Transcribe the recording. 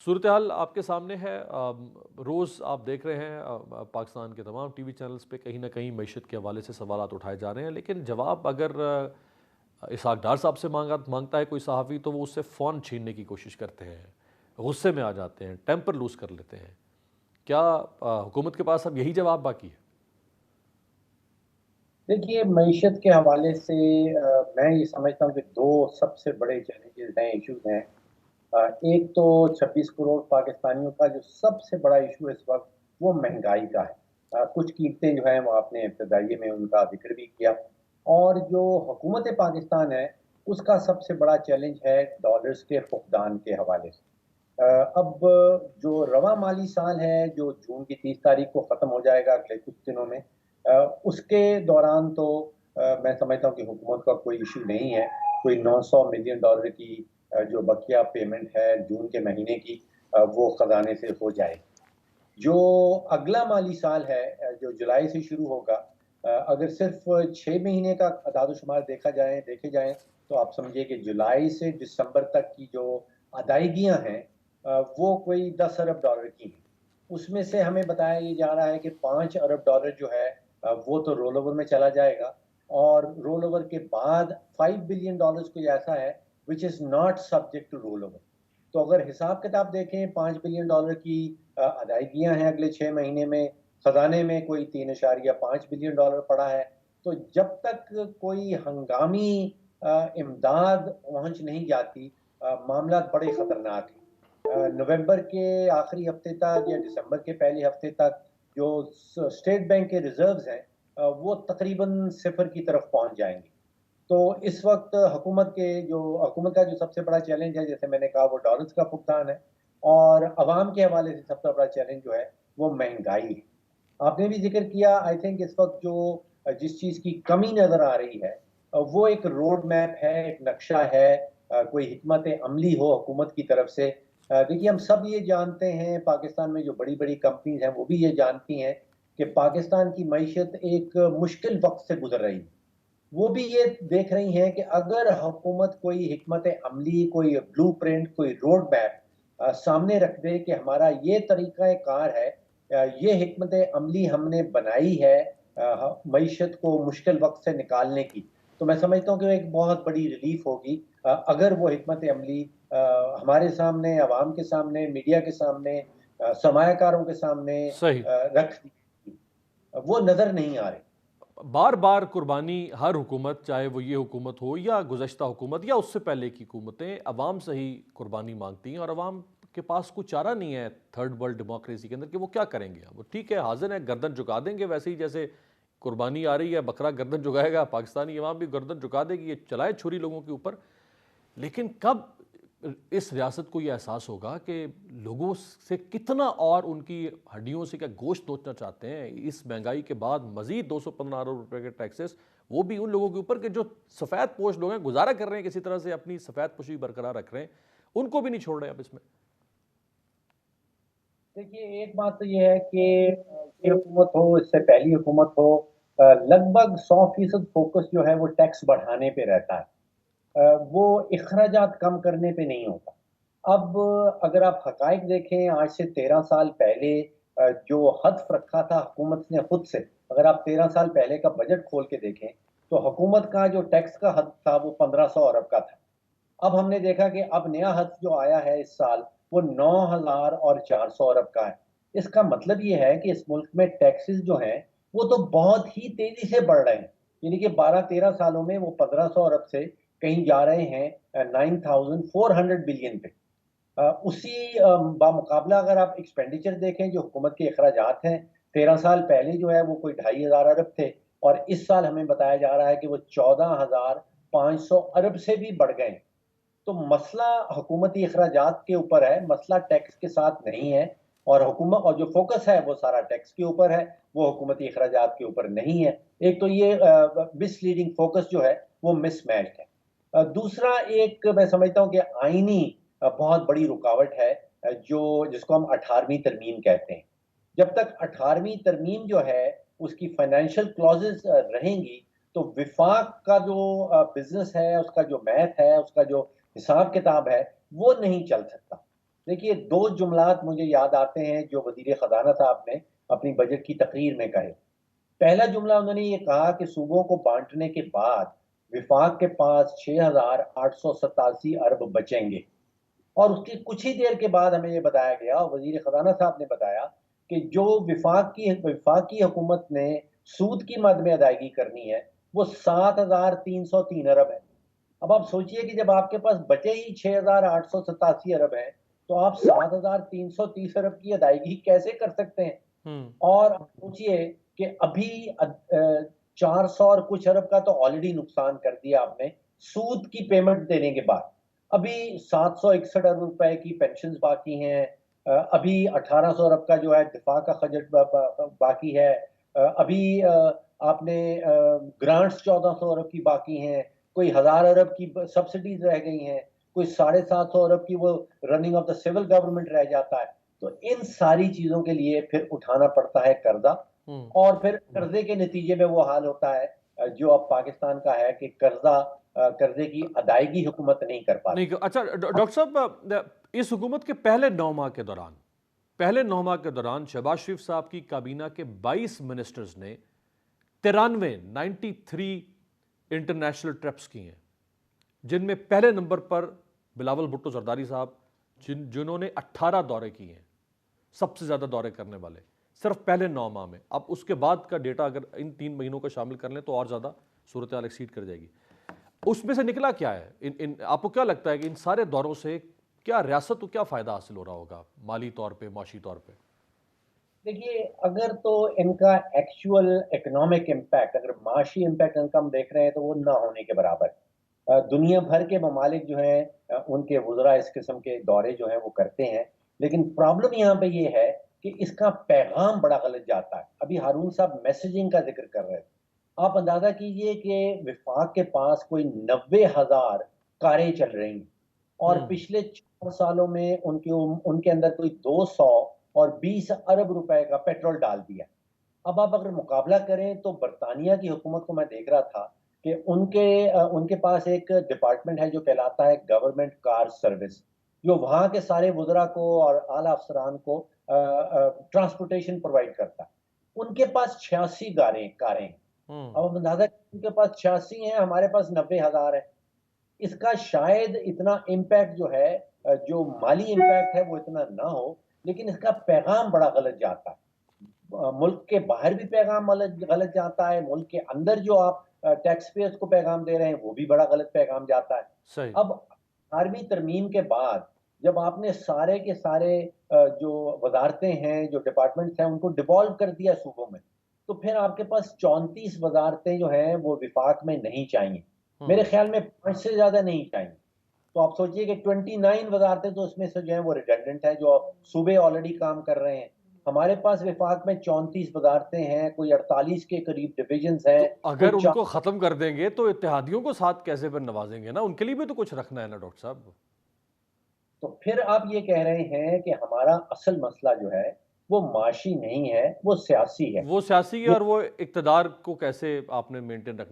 सूरत हाल आपके सामने है। रोज़ आप देख रहे हैं पाकिस्तान के तमाम टीवी चैनल्स पे कहीं ना कहीं मईशत के हवाले से सवालात उठाए जा रहे हैं, लेकिन जवाब अगर इसहाक डार साहब से मांगता है कोई सहाफ़ी तो वो उससे फ़ौन छीनने की कोशिश करते हैं, गुस्से में आ जाते हैं, टेम्पर लूज़ कर लेते हैं। क्या हुकूमत के पास अब यही जवाब बाकी है? देखिए, मईशत के हवाले से मैं ये समझता हूँ कि दो सबसे बड़े चैलेंजेस हैं, इश्यूज हैं। एक तो 26 करोड़ पाकिस्तानियों का जो सबसे बड़ा इशू इस वक्त वो महंगाई का है। कुछ कीमतें जो हैं वो आपने इब्तदाई में उनका जिक्र भी किया। और जो हुकूमत पाकिस्तान है उसका सबसे बड़ा चैलेंज है डॉलर्स के फुकदान के हवाले से। अब जो रवा माली साल है जो जून की 30 तारीख को ख़त्म हो जाएगा अगले कुछ दिनों में, उसके दौरान तो मैं समझता हूँ कि हुकूमत का कोई इशू नहीं है। कोई 900 मिलियन डॉलर की जो बकिया पेमेंट है जून के महीने की, वो खजाने से हो जाएगी। जो अगला माली साल है जो जुलाई से शुरू होगा, अगर सिर्फ 6 महीने का अदाद-ओ-शुमार देखे जाएं तो आप समझिए कि जुलाई से दिसंबर तक की जो अदायगियां हैं, वो कोई 10 अरब डॉलर की हैं। उसमें से हमें बताया ये जा रहा है कि 5 अरब डॉलर जो है वो तो रोल ओवर में चला जाएगा। और रोल ओवर के बाद 5 बिलियन डॉलर्स कोई ऐसा है which is not subject to roll over. तो अगर हिसाब किताब देखें, 5 बिलियन डॉलर की अदायगियां हैं अगले 6 महीने में, खजाने में कोई 3.5 बिलियन डॉलर पड़ा है। तो जब तक कोई हंगामी इमदाद पहुंच नहीं जाती, मामला बड़े खतरनाक हैं। नवंबर के आखिरी हफ्ते तक या दिसंबर के पहले हफ्ते तक जो स्टेट बैंक के रिजर्व्स हैं, वो तकरीबन सिफर की तरफ पहुंच जाएंगे। तो इस वक्त हुकूमत का जो सबसे बड़ा चैलेंज है, जैसे मैंने कहा, वो डॉलर्स का भुगतान है। और अवाम के हवाले से सबसे बड़ा चैलेंज जो है वो महंगाई है। आपने भी जिक्र किया, आई थिंक इस वक्त जो जिस चीज़ की कमी नज़र आ रही है, वो एक रोड मैप है, एक नक्शा है। कोई हिकमत अमली हो हुकूमत की तरफ से। देखिए, हम सब ये जानते हैं, पाकिस्तान में जो बड़ी बड़ी कंपनीज हैं वो भी ये जानती हैं कि पाकिस्तान की मईशत एक मुश्किल वक्त से गुजर रही है। वो भी ये देख रही हैं कि अगर हुकूमत कोई हिकमत अमली, कोई ब्लूप्रिंट, कोई रोड मैप सामने रख दे कि हमारा ये तरीका कार है, ये हिकमत अमली हमने बनाई है मईशत को मुश्किल वक्त से निकालने की, तो मैं समझता हूँ कि एक बहुत बड़ी रिलीफ होगी अगर वो हिकमत अमली हमारे सामने, आवाम के सामने, मीडिया के सामने, सरमायाकारों के सामने सही। रख दी। वो नज़र नहीं आ रही। बार बार कुर्बानी हर हुकूमत, चाहे वो ये हुकूमत हो या गुज़श्ता हुकूमत या उससे पहले की हुकूमतें, अवाम से ही कुर्बानी मांगती हैं और अवाम के पास कुछ चारा नहीं है थर्ड वर्ल्ड डेमोक्रेसी के अंदर कि वो क्या करेंगे। वो ठीक है, हाजिर है, गर्दन झुका देंगे, वैसे ही जैसे कुर्बानी आ रही है, बकरा गर्दन झुकाएगा, पाकिस्तानी अवाम भी गर्दन झुका देगी, ये चलाए छुरी लोगों के ऊपर। लेकिन कब इस रियासत को ये एहसास होगा कि लोगों से कितना और उनकी हड्डियों से क्या गोश्त नोचना चाहते हैं इस महंगाई के बाद, मजीद 215 अरब रुपए के टैक्सेस, वो भी उन लोगों के ऊपर कि जो सफ़ेद पोश लोग हैं, गुजारा कर रहे हैं किसी तरह से, अपनी सफ़ेद पोशी बरकरार रख रहे हैं, उनको भी नहीं छोड़ रहे अब इसमें। देखिए, एक बात तो ये है कि ये हुकूमत हो, इससे पहली हुकूमत हो, लगभग 100% फोकस जो है वो टैक्स बढ़ाने पे रहता है। वो इखराजात कम करने पे नहीं होता। अब अगर आप हकाइक देखें, आज से 13 साल पहले जो हदफ रखा था हुकूमत ने खुद से, अगर आप 13 साल पहले का बजट खोल के देखें, तो हुकूमत का जो टैक्स का हद था वो 1500 अरब का था। अब हमने देखा कि अब नया हद जो आया है इस साल, वो 9,400 अरब का है। इसका मतलब ये है कि इस मुल्क में टैक्सेस जो हैं वो तो बहुत ही तेजी से बढ़ रहे हैं। यानी कि 12-13 सालों में वो 1500 अरब से कहीं जा रहे हैं 9,400 बिलियन पे। उसी बामुकाबला अगर आप एक्सपेंडिचर देखें, जो हुकूमत के अखराजात हैं, 13 साल पहले जो है वो कोई 2,500 अरब थे, और इस साल हमें बताया जा रहा है कि वो 14,500 अरब से भी बढ़ गए हैं। तो मसला हुकूमती अखराजात के ऊपर है, मसला टैक्स के साथ नहीं है। और हुकूमत और जो फोकस है वो सारा टैक्स के ऊपर है, वो हुकूमती अखराजात के ऊपर नहीं है। एक तो ये मिसलीडिंग फोकस जो है वो मिसमैच्ड है। दूसरा, एक मैं समझता हूँ कि आईनी बहुत बड़ी रुकावट है, जो जिसको हम 18वीं तरमीम कहते हैं। जब तक 18वीं तरमीम जो है उसकी फाइनेंशियल क्लॉजेस रहेंगी, तो विफाक का जो बिजनेस है, उसका जो मैथ है, उसका जो हिसाब किताब है, वो नहीं चल सकता। देखिए, 2 जुमलात मुझे याद आते हैं जो वज़ीर ख़ज़ाना साहब ने अपनी बजट की तकरीर में कहे। पहला जुमला उन्होंने ये कहा कि सूबों को बाँटने के बाद विफ़ाक के पास 6,887 अरब बचेंगे और उसके कुछ ही देर के बाद हमें ये बताया गया, वज़ीर ख़ज़ाना साहब ने बताया कि जो विफ़ाक़ी हुकूमत ने सूद की मद में अदायगी करनी है, वो 7,303 अरब है। अब आप सोचिए कि जब आपके पास बचे ही 6,887 अरब हैं, तो आप 7,330 अरब की अदायगी कैसे कर सकते हैं? हम्म। और आप सोचिए कि अभी 400 और कुछ अरब का तो ऑलरेडी नुकसान कर दिया आपने, सूद की पेमेंट देने के बाद। अभी 761 अरब रुपए की पेंशन्स बाकी हैं। अभी 1800 अरब का जो है दिफा का खर्च बाकी है। अभी आपने ग्रांट्स 1400 अरब की बाकी हैं। कोई 1000 अरब की सब्सिडीज रह गई हैं। कोई 750 अरब की वो running of the civil government रह जाता है। तो इन सारी चीजों के लिए फिर उठाना पड़ता है कर्जा हम्म। और फिर कर्जे के नतीजे में वो हाल होता है जो अब पाकिस्तान का है कि कर्जे की अदायगी हुकूमत नहीं कर नहीं पाती। अच्छा डॉक्टर साहब, इस हुकूमत के पहले 9 माह के दौरान, शहबाज शरीफ साहब की काबीना के 22 मिनिस्टर्स ने 93 इंटरनेशनल ट्रिप्स की हैं, जिनमें पहले नंबर पर बिलावल भुट्टो जरदारी साहब, जिन्होंने 18 दौरे किए हैं, सबसे ज़्यादा दौरे करने वाले सिर्फ पहले 9 माह में। अब उसके बाद का डेटा अगर इन 3 महीनों का शामिल कर लें तो और ज़्यादा सूरत हाल एक्सीड कर जाएगी। उसमें से निकला क्या है? आपको क्या लगता है कि इन सारे दौरों से क्या रियासत को क्या फ़ायदा हासिल हो रहा होगा, माली तौर पे, माशी तौर पे? देखिए, अगर तो इनका एक्चुअल इकोनॉमिक इम्पैक्ट, अगर माशी इम्पैक्ट इनका हम देख रहे हैं तो वो ना होने के बराबर। दुनिया भर के ममालिक जो हैं उनके वज़रा इस किस्म के दौरे जो हैं वो करते हैं। लेकिन प्रॉब्लम यहाँ पे ये है कि इसका पैगाम बड़ा गलत जाता है। अभी हारून साहब मैसेजिंग का ज़िक्र कर रहे थे। आप अंदाज़ा कीजिए कि विफाक के पास कोई 90,000 कारें चल रही हैं और हम्म। पिछले 4 सालों में उनके अंदर कोई 200 और 20 अरब रुपए का पेट्रोल डाल दिया। अब आप अगर मुकाबला करें तो बरतानिया की हुकूमत को मैं देख रहा था कि उनके पास एक डिपार्टमेंट है जो कहलाता है गवर्नमेंट कार सर्विस, जो वहाँ के सारे वुज़रा को और आला अफ़सरान को ट्रांसपोर्टेशन प्रोवाइड करता है। उनके पास 86 कारें हैं। हम्म। अब आप अंदाज़ा कीजिए उनके पास 86 हैं, हमारे पास 90,000 है। इसका शायद इतना इम्पैक्ट जो है जो माली इम्पैक्ट है वो इतना ना हो, लेकिन इसका पैगाम बड़ा गलत जाता है। मुल्क के बाहर भी पैगाम गलत गलत जाता है, मुल्क के अंदर जो आप टैक्स पेयर्स को पैगाम दे रहे हैं, वो भी बड़ा गलत पैगाम जाता है। सही। अब 18वीं तरमीम के बाद जब आपने सारे के सारे जो वज़ारतें हैं, जो डिपार्टमेंट्स हैं, उनको डिवॉल्व कर दिया सूबों में, तो फिर आपके पास 34 वज़ारतें जो हैं, वो विफाक में नहीं चाहिए। मेरे हम्म। ख्याल में 5 से ज़्यादा नहीं चाहिए। तो आप सोचिए कि 29 वज़ारतें तो उसमें से जो हैं वो रिडंडेंट हैं, जो सूबे ऑलरेडी काम कर रहे हैं। हमारे पास विफाक में 34 वज़ारतें हैं, कोई 48 के करीब डिविजन्स तो हैं, कोई अगर उनको ख़त्म कर देंगे तो इत्तेहादियों को साथ कैसे फिर नवाजेंगे ना? उनके लिए भी तो कुछ रखना है ना डॉक्टर साहब? तो फिर आप ये कह रहे हैं कि हमारा असल मसला जो है, वो माशी नहीं है, वो सियासी है। वो सियासी है ये और वो इक़्तिदार को कैसे आपने मेंटेन रखना